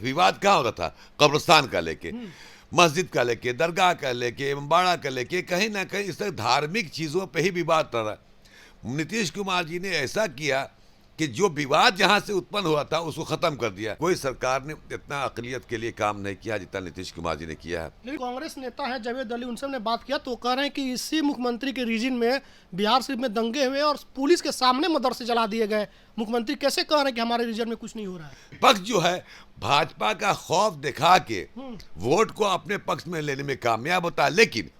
विवाद कहाँ होता था? कब्रिस्तान का लेके, मस्जिद का लेके, दरगाह का लेके, इमामबाड़ा का लेके, कहीं ना कहीं इस तरह धार्मिक चीज़ों पे ही विवाद चल रहा है। नीतीश कुमार जी ने ऐसा किया कि जो विवाद जहां से उत्पन्न हुआ था उसको खत्म कर दिया। कोई सरकार ने इतना अक़लियत के लिए काम नहीं किया जितना नीतीश कुमार जी ने किया है। लेकिन कांग्रेस नेता है जावेद अली, उनसे हमने बात किया तो कह रहे हैं कि इसी मुख्यमंत्री के रीजन में बिहार शरीफ में दंगे हुए और पुलिस के सामने मदरसे जला दिए गए। मुख्यमंत्री कैसे कह रहे हैं कि हमारे रीजन में कुछ नहीं हो रहा है? पक्ष जो है भाजपा का खौफ दिखा के वोट को अपने पक्ष में लेने में कामयाब होता है। लेकिन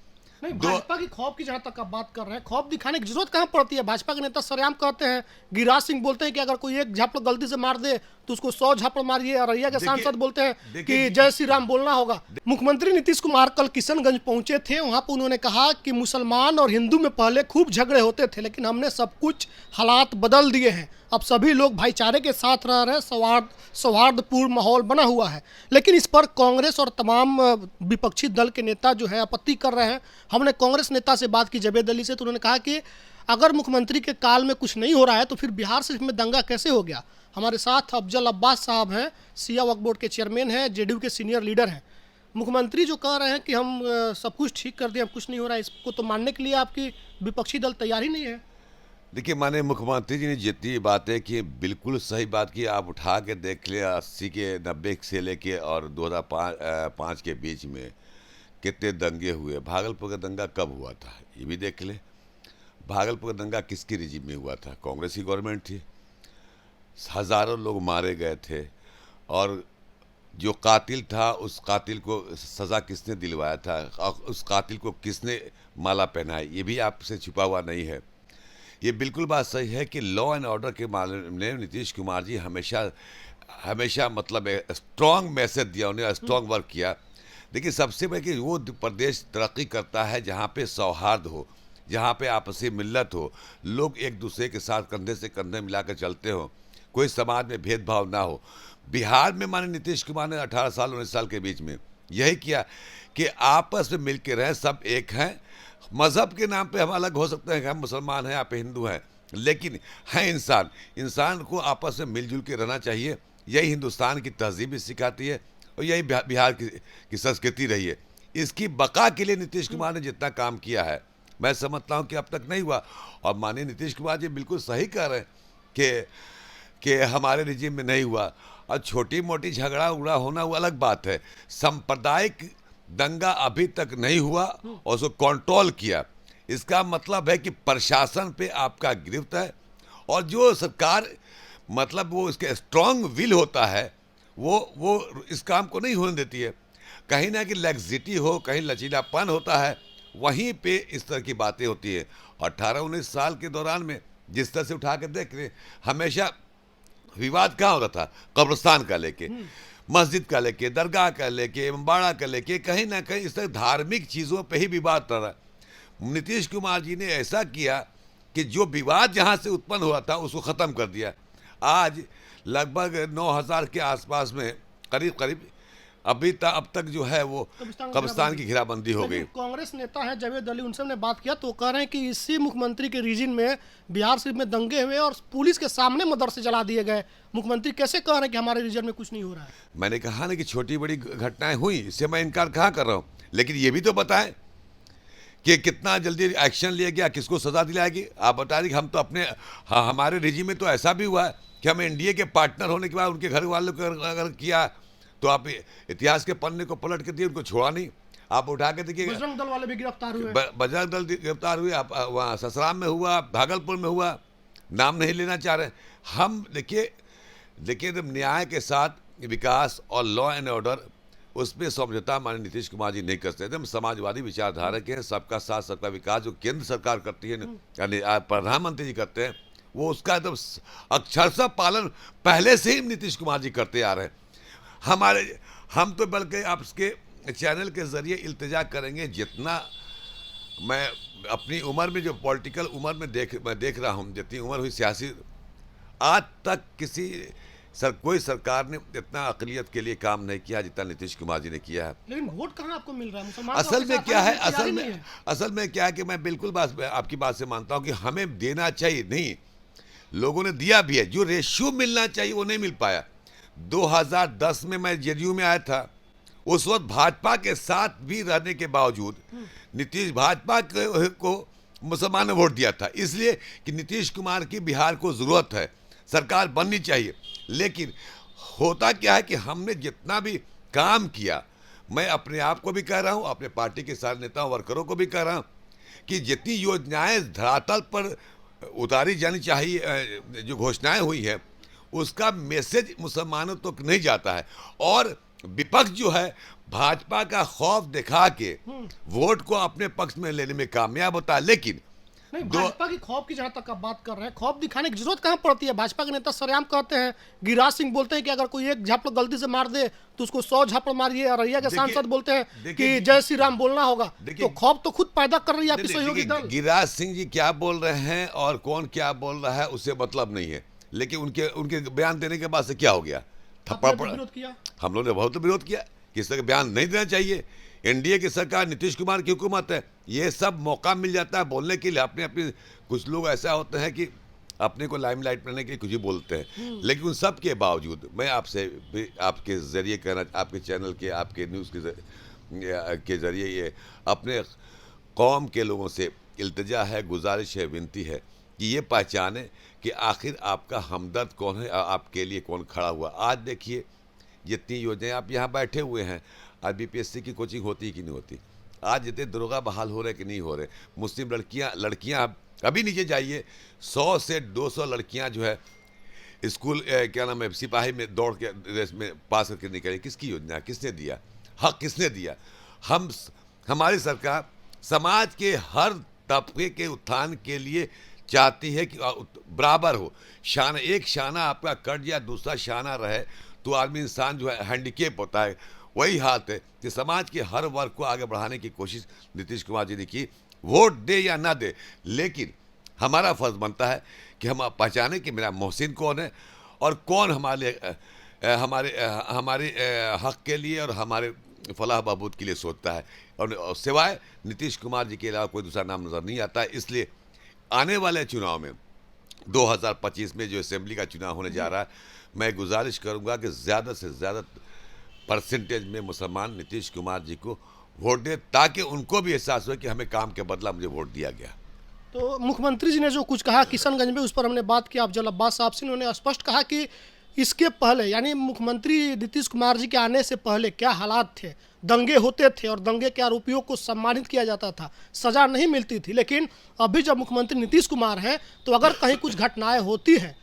नहीं, भाजपा की खौफ की जहां तक आप बात कर रहे हैं, खौफ दिखाने की जरूरत कहां पड़ती है? भाजपा के नेता सरेआम कहते हैं, गिरिराज सिंह बोलते हैं कि अगर कोई एक झापड़ गलती से मार दे तो उसको 100 झापड़ मारिए। अररिया के सांसद बोलते हैं कि जय श्री राम बोलना होगा। मुख्यमंत्री नीतीश कुमार कल किशनगंज पहुंचे थे, वहां पर उन्होंने कहा कि मुसलमान और हिंदू में पहले खूब झगड़े होते थे, लेकिन हमने सब कुछ हालात बदल दिए हैं। अब सभी लोग भाईचारे के साथ रह रहे हैं, सौहार्दपूर्ण माहौल बना हुआ है। लेकिन इस पर कांग्रेस और तमाम विपक्षी दल के नेता जो है आपत्ति कर रहे हैं। हमने कांग्रेस नेता से बात की जावेद अली से, तो उन्होंने कहा कि अगर मुख्यमंत्री के काल में कुछ नहीं हो रहा है तो फिर बिहार शरीफ में दंगा कैसे हो गया। हमारे साथ अफजल अब्बास साहब हैं, सिया वक्फ बोर्ड के चेयरमैन हैं, जेडीयू के सीनियर लीडर हैं। मुख्यमंत्री जो कह रहे हैं कि हम सब कुछ ठीक कर दिए, अब कुछ नहीं हो रहा है, इसको तो मानने के लिए आपकी विपक्षी दल तैयार ही नहीं है। देखिए, माने मुख्यमंत्री जी ने जितनी बातें की बिल्कुल सही बात की। आप उठा के देख ले 80 के 90 से लेके और 2005 के बीच में कितने दंगे हुए। भागलपुर का दंगा कब हुआ था ये भी देख ले। भागलपुर का दंगा किसकी रिजीम में हुआ था? कांग्रेस की गवर्नमेंट थी। हज़ारों लोग मारे गए थे और जो कातिल था उस कातिल को सज़ा किसने दिलवाया था और उस कातिल को किसने माला पहनाई ये भी आपसे छुपा हुआ नहीं है। ये बिल्कुल बात सही है कि लॉ एंड ऑर्डर के मामले में नीतीश कुमार जी हमेशा मतलब स्ट्रॉन्ग मैसेज दिया, उन्हें स्ट्रॉन्ग वर्क किया। देखिए, सबसे बड़ी कि वो प्रदेश तरक्की करता है जहाँ पे सौहार्द हो, जहाँ पे आपसी मिल्लत हो, लोग एक दूसरे के साथ कंधे से कंधे मिलाकर चलते हो, कोई समाज में भेदभाव ना हो। बिहार में माने नीतीश कुमार ने 18 साल 19 साल के बीच में यही किया कि आपस में मिल के रहें, सब एक हैं। मज़हब के नाम पे हम अलग हो सकते हैं कि हम मुसलमान हैं, आप हिंदू हैं, लेकिन हैं इंसान को आपस में मिलजुल के रहना चाहिए। यही हिंदुस्तान की तहजीब भी सिखाती है और यही बिहार की संस्कृति रही है। इसकी बका के लिए नीतीश कुमार ने जितना काम किया है, मैं समझता हूँ कि अब तक नहीं हुआ। और माननीय नीतीश कुमार जी बिल्कुल सही कह रहे हैं कि हमारे रिजीम में नहीं हुआ। और छोटी मोटी झगड़ा उगड़ा होना वो अलग बात है। सांप्रदायिक दंगा अभी तक नहीं हुआ और उसको कंट्रोल किया। इसका मतलब है कि प्रशासन पे आपका गिरफ्त है और जो सरकार मतलब वो इसके स्ट्रांग विल होता है वो इस काम को नहीं होने देती है। कहीं ना कहीं लैक्सिटी हो, कहीं लचीलापन होता है, वहीं पे इस तरह की बातें होती है। 18-19 साल के दौरान में जिस तरह से उठा के देख रहे, हमेशा विवाद कहाँ होता था? कब्रिस्तान का लेके, मस्जिद का लेके, दरगाह का लेके, इमामबाड़ा का लेके, कहीं ना कहीं इस तरह धार्मिक चीज़ों पे ही विवाद चल रहा है। नीतीश कुमार जी ने ऐसा किया कि जो विवाद जहाँ से उत्पन्न हुआ था उसको ख़त्म कर दिया। आज लगभग 9000 के आसपास में करीब अब तक जो है वो कब्रिस्तान की घेराबंदी हो गई। कांग्रेस नेता है जावेद अली, उनसे हमने बात किया तो कह रहे हैं कि इसी मुख्यमंत्री के रीजन में बिहार शरीफ में दंगे हुए और पुलिस के सामने मदरसे जला दिए गए। मुख्यमंत्री कैसे कह रहे हैं कि हमारे रीजन में कुछ नहीं हो रहा है? मैंने कहा ना कि छोटी बड़ी घटनाएं हुई, इससे मैं इनकार कहाँ कर रहा हूँ, लेकिन ये भी तो बताएं कि कितना जल्दी एक्शन लिया गया, किसको सजा दिलाएगी। आप बता दें, हम तो अपने हमारे रिजीम में तो ऐसा भी हुआ है कि हम एनडीए के पार्टनर होने के बाद उनके घर वालों को अगर किया तो आप इतिहास के पन्ने को पलट के दिए, उनको छोड़ा नहीं। आप उठा के देखिए, बजरंग दल वाले भी गिरफ्तार हुए, बजरंग दल गिरफ्तार हुए। आप वहाँ ससराम में हुआ, भागलपुर में हुआ, नाम नहीं लेना चाह रहे हम। देखिए जब न्याय के साथ विकास और लॉ एंड ऑर्डर उस पर समझौता माननीय नीतीश कुमार जी नहीं कर सकते। हम समाजवादी विचारधारा के हैं, सबका साथ सबका विकास जो केंद्र सरकार करती है, यानी प्रधानमंत्री जी करते हैं, वो उसका एकदम अक्षरशः पालन पहले से ही नीतीश कुमार जी करते आ रहे हैं। हम तो बल्कि आपके चैनल के जरिए इल्तिजा करेंगे, जितना मैं अपनी उम्र में जो पॉलिटिकल उम्र में मैं देख रहा हूँ, जितनी उम्र हुई सियासी, आज तक कोई सरकार ने इतना अक़लियत के लिए काम नहीं किया जितना नीतीश कुमार जी ने किया है। लेकिन वोट कहाँ आपको मिल रहा है? असल में क्या है, असल में क्या है कि मैं बिल्कुल आपकी बात से मानता हूँ कि हमें देना चाहिए, नहीं लोगों ने दिया भी है, जो रेशियो मिलना चाहिए वो नहीं मिल पाया। 2010 में मैं जेडीयू में आया था, उस वक्त भाजपा के साथ भी रहने के बावजूद नीतीश भाजपा को मुसलमान ने वोट दिया था, इसलिए कि नीतीश कुमार की बिहार को ज़रूरत है, सरकार बननी चाहिए। लेकिन होता क्या है कि हमने जितना भी काम किया, मैं अपने आप को भी कह रहा हूँ, अपने पार्टी के सारे नेताओं वर्करों को भी कह रहा हूँ कि जितनी योजनाएं धरातल पर उतारी जानी चाहिए, जो घोषणाएं हुई है, उसका मैसेज मुसलमानों तक तो नहीं जाता है। और विपक्ष जो है भाजपा का खौफ दिखा के वोट को अपने पक्ष में लेने में कामयाब होता है। लेकिन नहीं, भाजपा की खौफ की जहां तक आप बात कर रहे हैं, खौफ दिखाने की जरूरत कहां पड़ती है? भाजपा के नेता सरेआम कहते हैं, गिरिराज सिंह बोलते हैं कि अगर कोई एक झापड़ गलती से मार दे तो उसको 100 झापड़ मारिए। अररिया के सांसद बोलते हैं कि जय श्री राम बोलना होगा। तो खौफ तो खुद पैदा कर रही है आपकी सहयोगी दल। गिरिराज सिंह जी क्या बोल रहे हैं और कौन क्या बोल रहा है उससे मतलब नहीं है, लेकिन उनके बयान देने के बाद से क्या हो गया? थप्पड़ पड़ा। हम लोगों ने बहुत विरोध किया कि इस तरह बयान नहीं देना चाहिए। एनडीए की सरकार, नीतीश कुमार की हुकूमत है, ये सब मौका मिल जाता है बोलने के लिए। अपने कुछ लोग ऐसा होते हैं कि अपने को लाइमलाइट करने के लिए कुछ ही बोलते हैं, लेकिन उन सब के बावजूद मैं आपसे भी आपके ज़रिए कहना, आपके चैनल के, आपके न्यूज़ के ज़रिए ये अपने कौम के लोगों से इल्तिजा है, गुजारिश है, विनती है कि ये पहचाने कि आखिर आपका हमदर्द कौन है, आपके लिए कौन खड़ा हुआ। आज देखिए जितनी योजनाएं, आप यहाँ बैठे हुए हैं, आज बीपीएससी की कोचिंग होती कि नहीं होती, आज जितने दरोगा बहाल हो रहे कि नहीं हो रहे, मुस्लिम लड़कियाँ अभी नीचे जाइए, 100 से 200 लड़कियाँ जो है स्कूल क्या नाम है, सिपाही में दौड़ के रेस में पास करके निकले। किसकी योजना, किसने दिया, हक किसने दिया? हमारी सरकार समाज के हर तबके के उत्थान के लिए चाहती है कि बराबर हो। एक शाना आपका कट जाए, दूसरा शाना रहे तो आदमी, इंसान जो है हैंडीकेप होता है। वही हाथ है कि समाज के हर वर्ग को आगे बढ़ाने की कोशिश नीतीश कुमार जी ने की। वोट दे या ना दे, लेकिन हमारा फर्ज बनता है कि हम पहचाने कि मेरा मोहसिन कौन है और कौन हमारे हक के लिए और हमारे फलाह बहबूद के लिए सोचता है। और सिवाय नीतीश कुमार जी के अलावा कोई दूसरा नाम नज़र नहीं आता है। इसलिए आने वाले चुनाव में 2025 में जो असेंबली का चुनाव होने जा रहा है, मैं गुजारिश करूंगा कि ज़्यादा से ज़्यादा परसेंटेज में मुसलमान नीतीश कुमार जी को वोट दे, ताकि उनको भी एहसास हो कि हमें काम के बदला मुझे वोट दिया गया। तो मुख्यमंत्री जी ने जो कुछ कहा किशनगंज में, उस पर हमने बात की अफजल अब्बास साहब से। उन्होंने स्पष्ट कहा कि इसके पहले, यानी मुख्यमंत्री नीतीश कुमार जी के आने से पहले क्या हालात थे, दंगे होते थे और दंगे के आरोपियों को सम्मानित किया जाता था, सजा नहीं मिलती थी। लेकिन अभी जब मुख्यमंत्री नीतीश कुमार हैं तो अगर कहीं कुछ घटनाएं होती हैं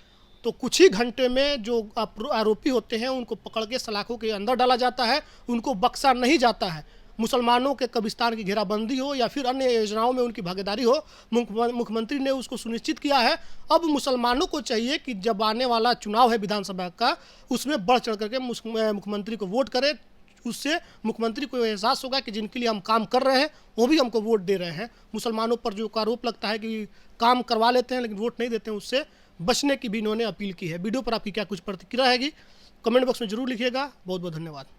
तो कुछ ही घंटे में जो आरोपी होते हैं उनको पकड़ के सलाखों के अंदर डाला जाता है, उनको बख्शा नहीं जाता है। मुसलमानों के कब्रिस्तान की घेराबंदी हो या फिर अन्य योजनाओं में उनकी भागीदारी हो, मुख्यमंत्री ने उसको सुनिश्चित किया है। अब मुसलमानों को चाहिए कि जब आने वाला चुनाव है विधानसभा का, उसमें बढ़ चढ़ करके मुख्यमंत्री को वोट करें। उससे मुख्यमंत्री को एहसास होगा कि जिनके लिए हम काम कर रहे हैं वो भी हमको वोट दे रहे हैं। मुसलमानों पर जो आरोप लगता है कि काम करवा लेते हैं लेकिन वोट नहीं देते हैं, उससे बचने की भी इन्होंने अपील की है। वीडियो पर आपकी क्या कुछ प्रतिक्रिया रहेगी, कमेंट बॉक्स में जरूर लिखिएगा। बहुत बहुत धन्यवाद।